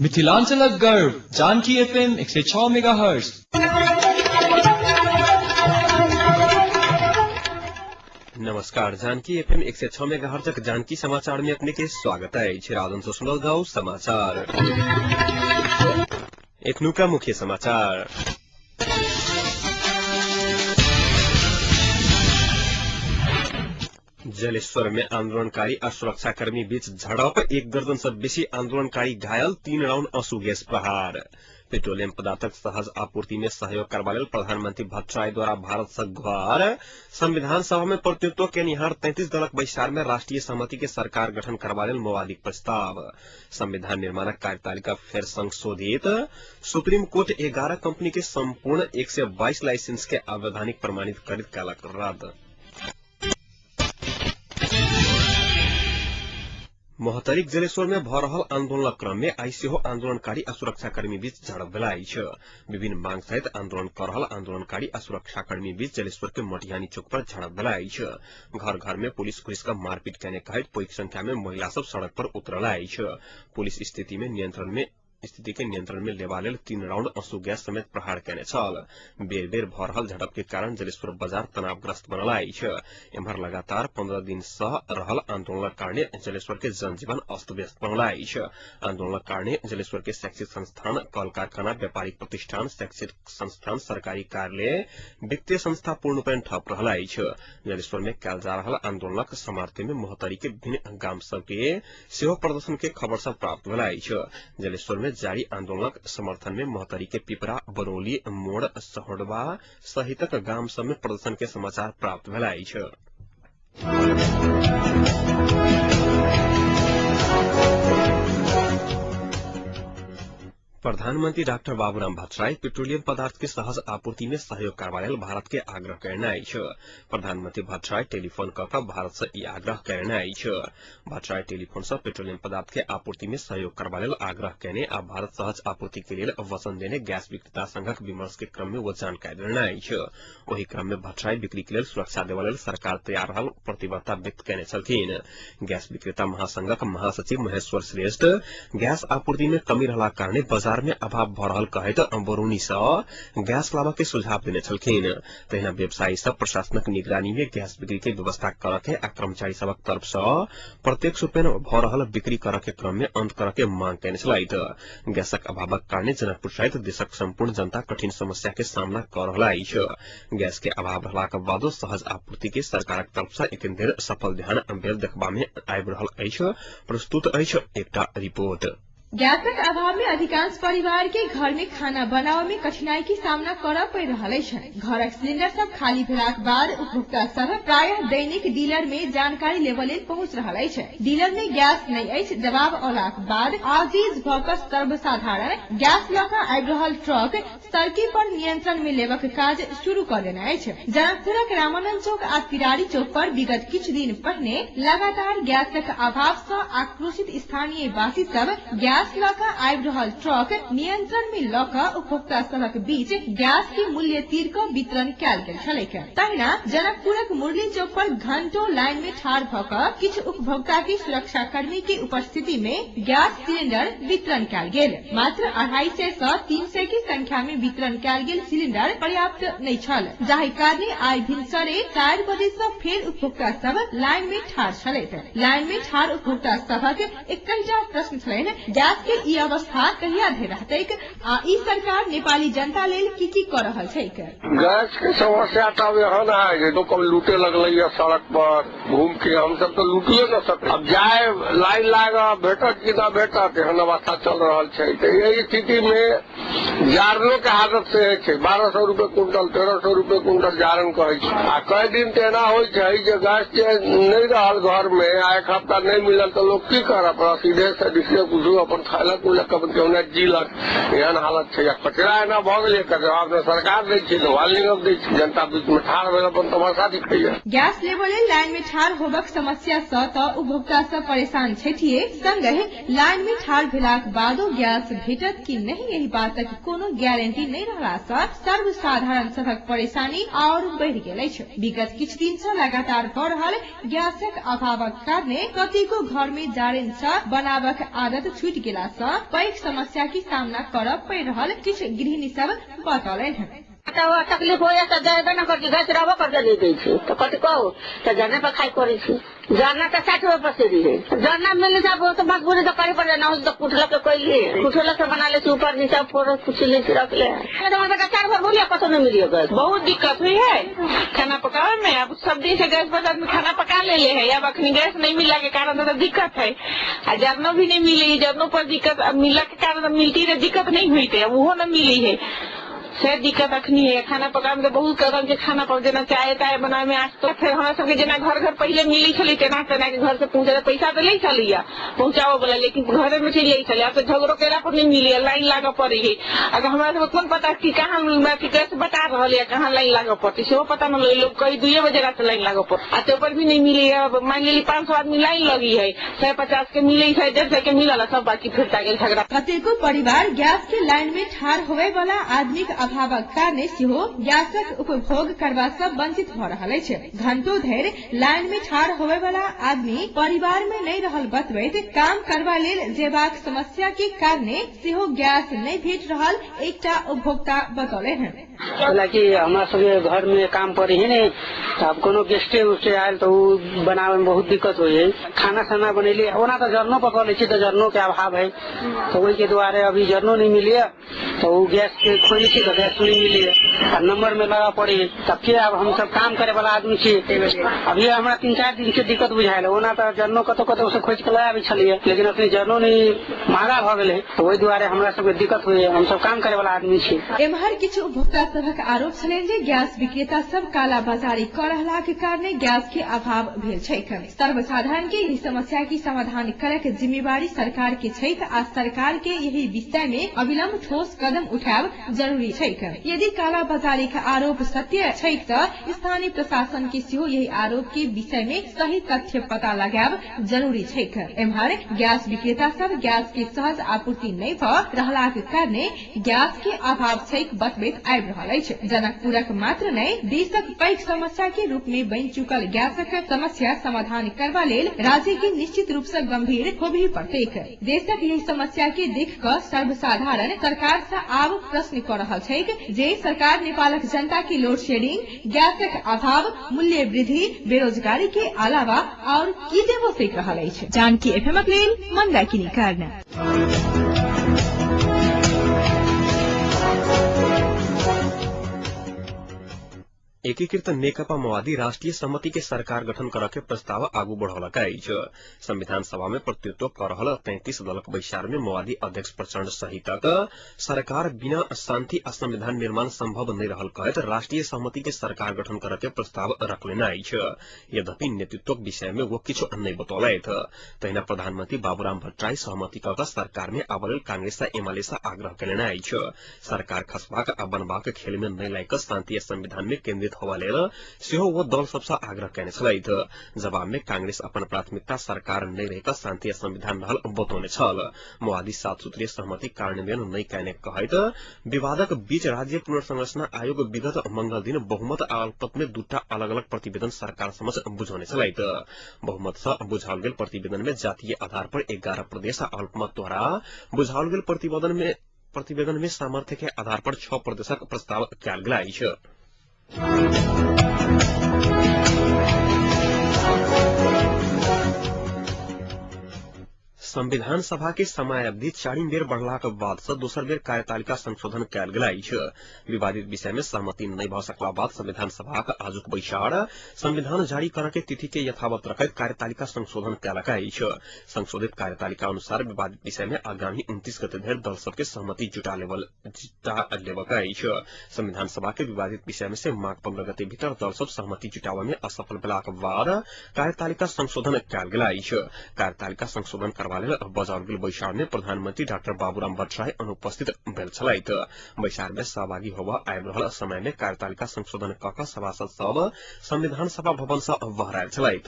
मिथिलांचलक गर्व Janaki FM 106 megahertz. नमस्कार, जानकी FM 106 मेगाहर्ट्ज जानकी समाचार में अपने के स्वागत है। राजन से सुनल जाओ समाचार। एखनु का मुख्य समाचार। जलेश्वर में आंदोलनकारी और सुरक्षाकर्मी बीच झड़प, 1 दर्जन से बेसी आंदोलनकारी घायल, 3 राउंड आंसू गैस प्रहार। पेट्रोलियम पदार्थक सहज आपूर्ति में सहयोग करबा लेल प्रधानमंत्री भट्टराई द्वारा भारत से गुहार। संविधान सभा में प्रतिनिधित्व के निहार 33 दलक बैसार में राष्ट्रीय सहमति के सरकार गठन करबा लेल मौलिक प्रस्ताव। संविधान निर्माणक कार्यतालिका फेर संशोधित। सुप्रीम कोर्ट 11 कंपनी के संपूर्ण 122 लाइसेंस के अवैधानिक प्रमाणित कर कलक रद्द। मोहतरीक जलेश्वर में भ रहल आंदोलन क्रम में आई सेहो आंदोलनकारी आ सुरक्षाकर्मी बीच झड़प भेल छै। विभिन्न मांग सहित आंदोलन कर रहल आंदोलनकारी आ सुरक्षाकर्मी बीच जलेश्वर के मटिहानी चौक पर झड़प भेल छै। घर घर में पुलिस घुस कर मारपीट करने कहत पैघ संख्या में महिला सब सड़क पर उतरल छै। पुलिस स्थिति के नियंत्रण में लेबा लेल 3 राउंड आंसू गैस समेत प्रहार केने छल। बेर बेर भ रहल झड़प के कारण जलेश्वर बाजार तनावग्रस्त बनल छै। एम्हर लगातार 15 दिन से रहल आंदोलनक कारणे जलेश्वर के जनजीवन अस्त व्यस्त बनल छै। आंदोलनक कारणे जलेश्वर के शैक्षिक संस्थान, कल कारखाना, व्यापारिक प्रतिष्ठान, शैक्षिक संस्थान, सरकारी कार्यालय, वित्तीय संस्था पूर्णरूपेण ठप रहल छै। जलेश्वर में कयल जा रहल आंदोलनक समर्थन में मोहतरी के विभिन्न गाम सब के सेहो प्रदर्शन के खबर सब प्राप्त भेल छै। जलेश्वर में जारी आंदोलनक समर्थन में मोहतरी के पिपरा, बरौली, मोड़, सहोडवा सहितक गाम सब में प्रदर्शन के समाचार प्राप्त भेल छै। प्रधानमंत्री डॉक्टर बाबूराम भट्टराई पेट्रोलियम पदार्थ के सहज आपूर्ति में सहयोग करबा लेल भारत के आग्रह करने छै। प्रधानमंत्री भट्टराई टेलीफोन कर भारत से ई आग्रह करने छै। भट्टराई टेलीफोन से पेट्रोलियम पदार्थ के आपूर्ति में सहयोग करबा लेल आग्रह करने आ भारत सहज आपूर्ति के लिए वचन देने गैस विक्रेता संघक विमर्श के क्रम में वो जानकारी देने छै। वही क्रम में भट्टराई बिक्री के लिए सुरक्षा देवा लेल सरकार तैयार रहल प्रतिबद्धता व्यक्त करने छलखिन। गैस विक्रेता महासंघक महासचिव महेश्वर श्रेष्ठ गैस आपूर्ति में कमी रहला कारणे बाजार में अभाव भ रहल कहैत बरौनी से गैस लाबा के सुझाव देने छलखिन। तहिना व्यवसायी सब प्रशासनक निगरानी में गैस बिक्री के व्यवस्था करके आ कर्मचारी सबक तरफ से प्रत्यक्ष रूपेण भ रहल बिक्री करके क्रम में अंत करके मांग कयने छलथि। गैसक अभावक कारणे जनकपुर सहित देशक संपूर्ण जनता कठिन समस्या के सामना कर रहल छै। गैस के अभाव रहलाक बादो सहज आपूर्ति के सरकारक तरफ से एखन धरि सफल ध्यान भेल देखबा में आबि रहल अछि। प्रस्तुत अछि एकटा रिपोर्ट। गैसक अभाव में अधिकांश परिवार के घर में खाना बनावे में कठिनाई के सामना करऽ पड़ि रहल छै। घरक सिलेंडर सब खाली भेलाक बाद उपभोक्ता सब प्रायः दैनिक डीलर में जानकारी लेबऽ लेल पहुंच रहल छै। डीलर में गैस नहीं अछि जवाब औलाक बाद आजीज भऽ कऽ सर्वसाधारण गैस लऽ कऽ आबि रहल ट्रक सड़की पर नियंत्रण में लेबक काज शुरू कऽ देने अछि। जनकपुरक रामानंद चौक आ तिरारी चौक पर विगत किछु दिन पहिने लगातार गैसक अभाव से आक्रोशित स्थानीय वासी सब गैस लऽ कऽ आबि रहल ट्रक नियंत्रण में लऽ कऽ उपभोक्ता सबक बीच गैस के मूल्य तीर कऽ वितरण कयल गेल छलैक। तहिना जनकपुरक मुरली चौक पर घंटों लाइन में ठाढ़ भऽ कऽ किछु उपभोक्ता के सुरक्षा कर्मी के उपस्थिति में गैस सिलेंडर वितरण कयल गेल। मात्र 250 से 300 की संख्या में वितरण कयल गेल सिलेंडर पर्याप्त नहीं छल, जाहि कारणे आइ भिनसरे 4 बजे से फेर उपभोक्ता सब लाइन में ठाढ़ छलथि। लाइन में ठाढ़ उपभोक्ता सबक एकटा प्रश्न छलनि, गैस के ई अवस्था कहिया धरि रहतैक आ ई सरकार नेपाली जनता लेल की कऽ रहल छैक। गैस के समस्या तब एहन है जे तो कब लूटे लगल सड़क पर घूम के, हम सब तो लूटिए न सकते। अब जाए लाइन लागा भेटत कि न भेटत एहन अवस्था चल रहा है। तो यही स्थिति में जारनो के आदत से है 1200 रुपए क्विंटल 1300 रुपए क्विंटल जारन कहे आ कई दिन तेना हो गैस नहीं रहल घर में आ 1 हफ्ता नहीं मिलल तो लोग की करब, सीधे से पूछू अपन अपन खैलक उलक अपन केहने जीलक एहन हालत छै। कचरा एना भऽ गेलै एकर जवाब ने सरकार दै छै, वाल निगम दै छै, जनता बीच में ठाढ़ भेल अपन तमाशा दिखैया। गैस लेवल लाइन में ठाढ़ होबक समस्या सँ तऽ उपभोक्ता सब परेशान छथिए, संगहि लाइन में ठाढ़ भेलाक बादो गैस भेटत कि नहीं यही बातक कोनो गारंटी नहीं रहला सँ सर्वसाधारण सबक परेशानी और बढ़ि गेल अछि। विगत किछु दिन सँ लगातार भऽ रहल गैसक अभावक कारणे कतेको घर में जारनि सँ बनाबक आदत छूटि गेला सँ पैघ समस्या के सामना करऽ पड़ि रहल किछु गृहिणी सब बतौलनि। तकलीफ हो तो जाए न कर गैस रहबो करके दे दी थी तो कथी कहू तो जरने पर खाई पड़ी थी। जरना तो 60 रुपए पर सीधी है, जरना मिलने से तो मजबूरी तो करे पड़ जाना, तो कुठल के कोई लिए कुठल के बना ले ऊपर नीचे फोटो कुछ ले रख ले। बेटा 4 बार बोलिए कतो नहीं मिली गैस, बहुत दिक्कत हुई है खाना पकावे में। अब सब दिन से गैस पर में खाना पका ले है, अब अखनी गैस नहीं मिला के कारण तो दिक्कत है। जरनो भी नहीं मिली, जरनों पर दिक्कत मिला के कारण मिलती है, दिक्कत नहीं हुई थी, वो न मिली है से दिक्कत अखनी है। खाना पकावे में तो बहुत कदम के खाना पक देना चाहे ताए बनावे में आज तो फिर हमारा सबके जना घर घर पहले मिली चली तेना तेना के घर से पहुंचे पैसा तो ले चलिए पहुंचाओ बोला, लेकिन घर में चलिए चले अब तो झगड़ो केला पर नहीं मिली, लाइन लागे पड़ी है। अगर हमारा सब कौन पता कि कहाँ गैस बता रहा है कहाँ लाइन लागे पड़ती से पता न लोग कई 2 बजे रात लाइन लागे पड़ ऊपर भी नहीं मिली। अब मान ली 500 आदमी लाइन लगी है, 150 के मिले 150 के मिला सब बाकी फिर झगड़ा। कतेको परिवार गैस के लाइन में ठाढ़ होवे वाला आदमी अभावक कारणे सेहो गैसक उपभोग करबा सँ वंचित भऽ रहल अछि। घंटों धरि लाइन में ठाढ़ होवे वाला आदमी परिवार में नहीं रहल बतबैत काम करबा लेल जेबाक समस्या के कारणे सेहो गैस नहीं भेट रहल एकटा उपभोक्ता बतौले हैं। हालांकि हमारा सबके घर में काम पड़ी है नहीं, अब कोनो गेस्टे उस्टे आयल तो बनावे में बहुत दिक्कत हुई है। खाना खाना बनेली ओना तो जरनो पकौले छी तो जरनो के अभाव है, तो वही के द्वारा अभी जरनो नहीं मिली है, तो वो गैस के खोली थी तो गैस नहीं मिली है, नंबर में लगा पड़ी तब के अब हम सब काम करे वाला आदमी छी। अभी हमारा 3-4 दिन से दिक्कत बुझायल, ओना तो जरनो कतो कतो से खोज के लाया भी छलिए, लेकिन अपनी जरनो नहीं महंगा भ गेल है, तो वही द्वारा हमरा सबके दिक्कत हुई है, हम सब काम करे वाला आदमी छी। एम्हर किछु उपभोक्ता सभक आरोप छलनि जे गैस विक्रेता सब कालाबाजारी कऽ रहलाक कारणे गैस के अभाव भेल छैक। सर्वसाधारण के एहि समस्या के समाधान करक जिम्मेवारी सरकार के छैक आ सरकार के यही विषय में अविलंब ठोस कदम उठाब जरूरी छैक। यदि कालाबाजारी के आरोप सत्य छैक तऽ स्थानीय प्रशासन के सेहो यही आरोप के विषय में सही तथ्य पता लगाब जरूरी छैक। एम्हर गैस विक्रेता सब गैस के सहज आपूर्ति नहीं भऽ रहलाक कारणे गैस के अभाव छैक बतबैत आबि रहल अछि। जनकपुरक मात्र नहीं देशक पैघ समस्या के रूप में बनि चुकल गैसक समस्या समाधान करबा लेल राज्य के निश्चित रूप से गंभीर होबही पड़तैक। देशक यही समस्या के देख कऽ सर्वसाधारण सरकार से आब प्रश्न कऽ रहल छैक जे सरकार नेपालक जनता के लोड शेडिंग, गैसक अभाव, मूल्य वृद्धि, बेरोजगारी के अलावा और की देबो सीख रहल अछि। जानकी एफएमक लेल मंदाकिनी कारण। एकीकृत नेकपा माओवादी राष्ट्रीय समिति के सरकार गठन करऽ के प्रस्ताव आगू बढ़ौलक अछि। संविधान सभा में प्रतिनिधित्व कर रहल 33 दलक बैसार में माओवादी अध्यक्ष प्रचंड सहितक सरकार बिना शांति आ संविधान निर्माण संभव नहीं रहल कहैत राष्ट्रीय समिति के सरकार गठन करऽ के प्रस्ताव रखलनि अछि। यद्यपि नेतृत्वक विषय में वो किछु नहीं बतौलथि। तहिना प्रधानमंत्री बाबूराम भट्टराई सहमति कऽ सरकार में आबऽ लेल कांग्रेस आ एमाले सँ आग्रह कयलनि अछि। सरकार खसबाक आ बनबाक खेल में नहीं लागि कऽ शांति आ संविधान में केंद्रित होबा लेल सेहो वो दल सबसँ आग्रह कयने छलथि। जवाब में कांग्रेस अपन प्राथमिकता सरकार नहीं रहि कऽ शांति आ संविधान रहल बतौने छल। माओवादी 7 सूत्रीय सहमति कार्यान्वयन नहीं कयने कहैत विवादक बीच राज्य पुनर्संरचना आयोग विगत मंगल दिन बहुमत आ अल्पमत में 2टा अलग अलग प्रतिवेदन सरकार समक्ष बुझौने छलथि। बहुमत सँ बुझाओल गेल प्रतिवेदन में जातीय आधार पर 11 प्रदेश आ अल्पमत द्वारा बुझाओल गेल प्रतिवेदन में सामर्थ्य के आधार पर 6 प्रदेशक प्रस्ताव कयल गेल अछि। संविधान सभा के समयावधि 4 बेर बढ़लाक बाद से दोसर बेर कार्यतालिका संशोधन कयल गेल अछि। विवादित विषय में सहमति नहीं भ सकला बाद संविधान सभा का आजुक बैसार संविधान जारी करऽ के तिथि के यथावत रखैत कार्यतालिका संशोधन कयलक अछि। संशोधित कार्यतालिका अनुसार विवादित विषय में आगामी 29 गते धरि दल सबके सहमति जुटा लेबक अछि। संविधान सभा के विवादित विषय में से माघ 15 गते भीतर दल सब सहमति जुटाबऽ में असफल भेलाक बाद कार्यतालिका संशोधन कयल गेल अछि। कार्यतालिका संशोधन करबा लेल बजाओल गेल बैसार में प्रधानमंत्री डाक्टर बाबूराम भट्टराई अनुपस्थित भेल छलैथ। बैसार में सहभागी होबऽ आबि रहल समय में कार्यतालिका संशोधन क क सभासद सब संविधान सभा भवन से बहरायल छलैथ।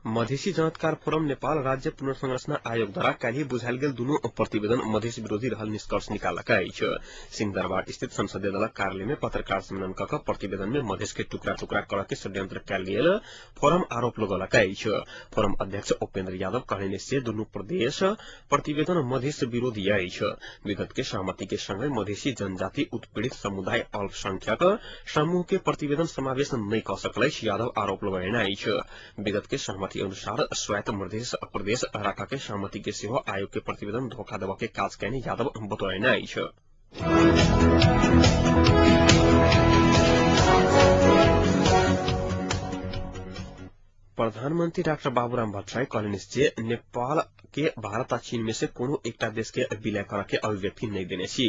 मधेसी जनतकार फोरम नेपाल राज्य पुनर्संरचना आयोग द्वारा काल्हि बुझायल गेल दुनू प्रतिवेदन मधेस विरोधी रहल निष्कर्ष निकालक अछि। सिंहदरबार स्थित संसदीय दलक कार्यालय में पत्रकार सम्मेलन कऽ प्रतिवेदन में मधेस के टुकड़ा टुकड़ा करऽ के षड्यंत्र कयल गेल फोरम आरोप लगौलक अछि। फोरम अध्यक्ष उपेंद्र यादव कहलनि से दुनू प्रदेश प्रतिवेदन मधेस विरोधी अछि। विगत के सहमति के संग मधेसी जनजाति उत्पीड़ित समुदाय अल्पसंख्यक समूह के प्रतिवेदन समावेश नहीं कऽ सकल अछि। यादव आरोप लगौलनि अछि विगत के सहमति अनुसार स्वायत्त मध्य प्रदेश राखा के सहमति के सेहो आयोग के प्रतिवेदन धोखा देवा के काज कयने यादव बतौलनि अछि। प्रधानमंत्री डाक्टर बाबूराम भट्टराई कहलनि जे नेपाल के भारत आ चीन में से कोनो एकटा देश के विलय करऽ के अभिव्यक्ति नहीं देने छी।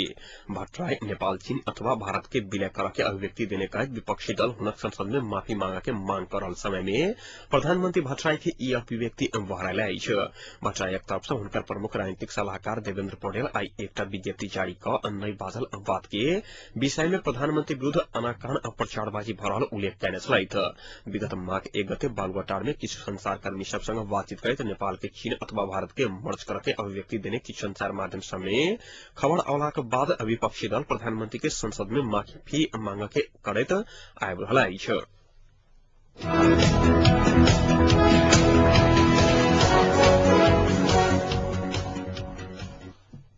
भट्टराई नेपाल चीन अथवा भारत के विलय करऽ के अभिव्यक्ति देने कहत विपक्षी दल हुनक संसद में माफी मांगा के मांग कर रहल समय में प्रधानमंत्री भट्टराई के ई अभिव्यक्ति बहरायल अछि। भट्टराई एक तरफ से हुनकर प्रमुख राजनीतिक सलाहकार देवेंद्र पौडेल आई एकटा विज्ञप्ति जारी क नहीं बाजल बात के विषय में प्रधानमंत्री विरुद्ध अनाकान प्रचारबाजी भ रहल उल्लेख कयने छलैथ। विगत माघ 1 गते बालुवाटार में किछु संचारकर्मी सब संग बातचीत करैत नेपाल के चीन अथवा भारत के मर्ज करऽ के अभिव्यक्ति देने किछु संचार माध्यम सबमे खबर अवलाक बाद विपक्षी दल प्रधानमंत्री के संसद में माफी मांग के करैत आबि रहल अछि।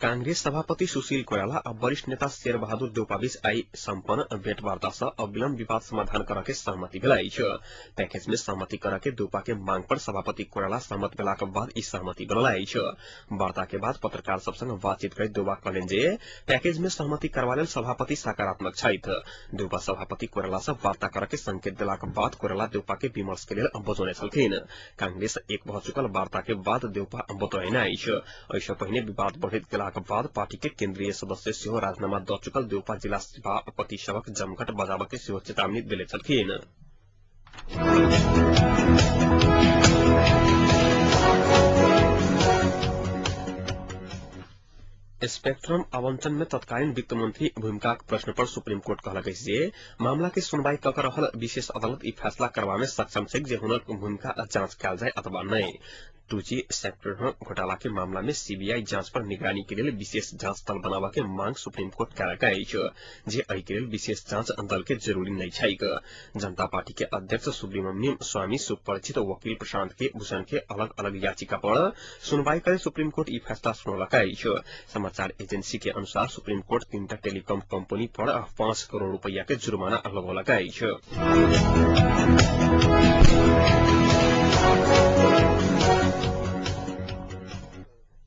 कांग्रेस सभापति सुशील कोइराला और वरिष्ठ नेता शेर बहादुर देउपा बीच आई संपन्न भेंटवार्ता से अविलंब विवाद समाधान करऽ के सहमति भेल अछि। पैकेज में सहमति करऽ के देउपा के मांग पर सभापति कोइराला सहमत भेलाक बाद ई सहमति बनल अछि। वार्ता के बाद पत्रकार सब संग बातचीत करैत देउपा कहलनि जे पैकेज में सहमति करबा लेल सभापति सकारात्मक छथि। देउपा सभापति कोइराला से वार्ता करऽ के संकेत देलाक बाद कोइराला देउपा के विमर्श के लेल बजौने छलखिन। कांग्रेस एक भऽ चुकल वार्ता के बाद देउपा बतौलनि अछि। एहिसँ पहिने विवाद बढ़ैत गेला बाद पार्टी के केंद्रीय सदस्य सेहो राजीनामा द चुकल देउपा जिला सभापति सबक जमघट बजाबऽ के सेहो चेतावनी देले छलखिन। स्पेक्ट्रम आवंटन में तत्कालीन वित्त मंत्री भूमिका प्रश्न पर सुप्रीम कोर्ट कहलक जे मामला के सुनवाई क रहल विशेष अदालत ई फैसला करबा में सक्षम छै जे हुनक भूमिका जांच कयल जाय अथवा नहीं। 2G सेक्टर घोटाला के मामला में सीबीआई जांच पर निगरानी के लिए विशेष जांच दल बनावा के मांग सुप्रीम कोर्ट कयलक अछि जे एहि के लेल विशेष जांच दल के जरूरी नहीं छैक। जनता पार्टी के अध्यक्ष सुब्रमण्यम स्वामी सुपरिचित वकील प्रशांत के भूषण के अलग अलग याचिका पर सुनवाई करे सुप्रीम कोर्ट ई फैसला सुनौलक अछि। समाचार एजेंसी के अनुसार सुप्रीम कोर्ट 3टा टेलीकॉम कंपनी पर 5 करोड़ रुपया के जुर्माना लगौलक अछि।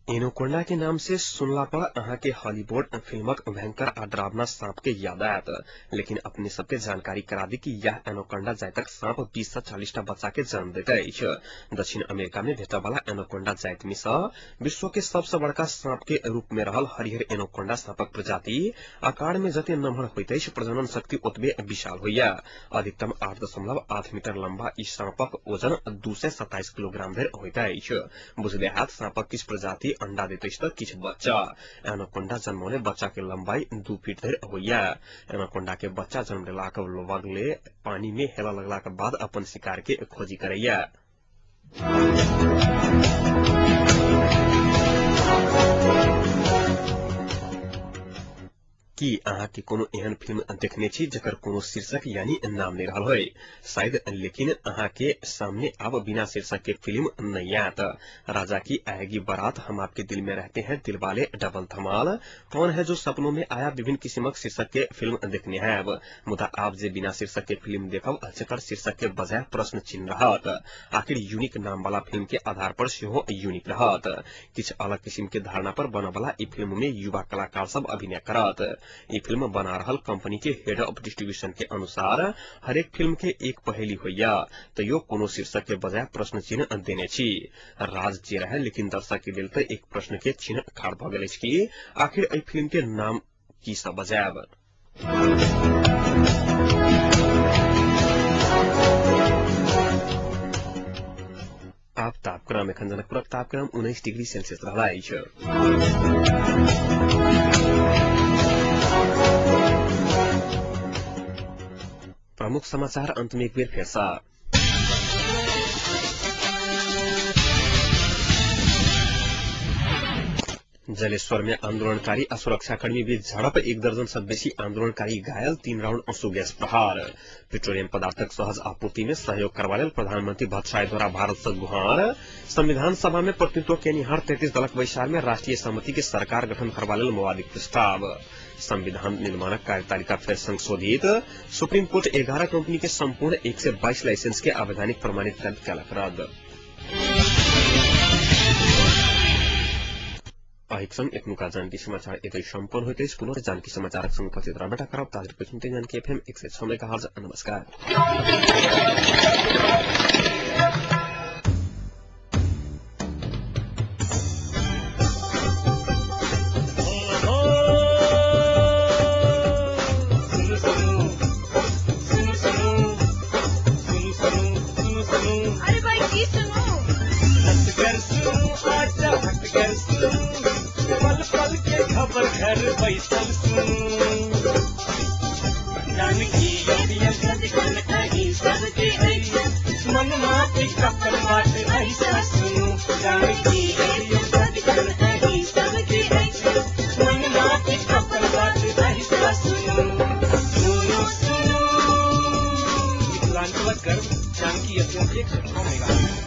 एनोकोंडा के नाम से सुनला पर अहाँ के हॉलीवुड फिल्मक भयंकर आ डरावना सांप के याद आयत, लेकिन अपने सबके जानकारी करा दी कि यह एनोकोंडा जातिक सांप 20 से 40 टा बच्चा के जन्म दैत अछि। दक्षिण अमेरिका में भेटय वाला एनोकोंडा जाति में से विश्व के सबसे बड़का सांप के रूप में रहल हरिहर एनोकोंडा सांपक प्रजाति आकार में जते नम्हर होइत अछि प्रजनन शक्ति ओतबे विशाल होइया। अधिकतम 8.8 मीटर लंबा ई सांपक वजन 227 किलोग्राम धरि होइत अछि। बुझले हाथ सांपक किछु प्रजाति अंडा देते तो किछु बच्चा। एनोकोंडा जन्मौने बच्चा के लंबाई 2 फीट धरि होइया। एनोकोंडा के बच्चा जन्म लेलाक बगले पानी में हेलऽ लगला के बाद अपन शिकार के खोजी करैया। की अहाँ के कोनो एहन फिल्म देखने छी जकर कोनो शीर्षक यानी नाम नहीं रहल होय शायद, लेकिन अहाँ के सामने अब बिना शीर्षक के फिल्म नहीं आत। राजा की आएगी बारात, हम आपके दिल में रहते हैं, दिलवाले, डबल धमाल, कौन है जो सपनों में आया, विभिन्न किस्मक शीर्षक के फिल्म देखने हैं। अब मुदा आप जे बिना शीर्षक के फिल्म देखब जकर शीर्षक के बजाय प्रश्न चिन्ह रहत। आखिर यूनिक नाम वाला फिल्म के आधार पर सेहो यूनिक रहत। किछु अलग किस्म के धारणा पर बनय वाला ई फिल्म में युवा कलाकार सब अभिनय करत। ई फिल्म बना रहल कंपनी के हेड ऑफ डिस्ट्रीब्यूशन के अनुसार हरेक फिल्म के एक पहेली होइया, तैयो कोनो शीर्षक के बजाय प्रश्न चिन्ह देने छी। राज जे रहे लेकिन दर्शक के लेल एक प्रश्न के चिन्ह खाड़ भ गेल अछि कि आखिर एहि फिल्म के नाम की सब बजायब। मधेपुरा में खंजनकपुरक तापक्रम 19 डिग्री सेल्सियस रहलाई छ। प्रमुख समाचार अंत में एक बेर फिर से। जलेश्वर में आंदोलनकारी और सुरक्षाकर्मी बीच झड़प, 1 दर्जन से बेसी आंदोलनकारी घायल, 3 राउंड आंसू गैस प्रहार। पेट्रोलियम पदार्थक सहज आपूर्ति में सहयोग करवा लेल प्रधानमंत्री भट्टराय द्वारा भारत से गुहार। संविधान सभा में प्रतिनिधित्व केनिहार 33 दलक बैसार में राष्ट्रीय सहमति के सरकार गठन करवा लेल मौलिक प्रस्ताव। संविधान निर्माणक कार्यतालिका फिर संशोधित। सुप्रीम कोर्ट 11 कंपनी के संपूर्ण 122 लाइसेंस के आवैधानिक प्रमाणित कयलक रद्द। अहिक संग एकनुका जानकी समाचार एतै सम्पन्न होइत अछि। पुनः जानकी समाचारक संग उपस्थित रहबेटा करब ताजर सुनते जानकी एफएम 106 मेगाहर्ज। नमस्कार। अरे भाई की सुनो पल पल के खबर घर बैसल जानकी सबके मन माफी कपल बात ऐसा सुनो जानकी सबके मन माफी कपल बात ऐसा सुनो सुनो सुनो। विकलांग गर्व जानकी 106 मेगाहर्ट्ज।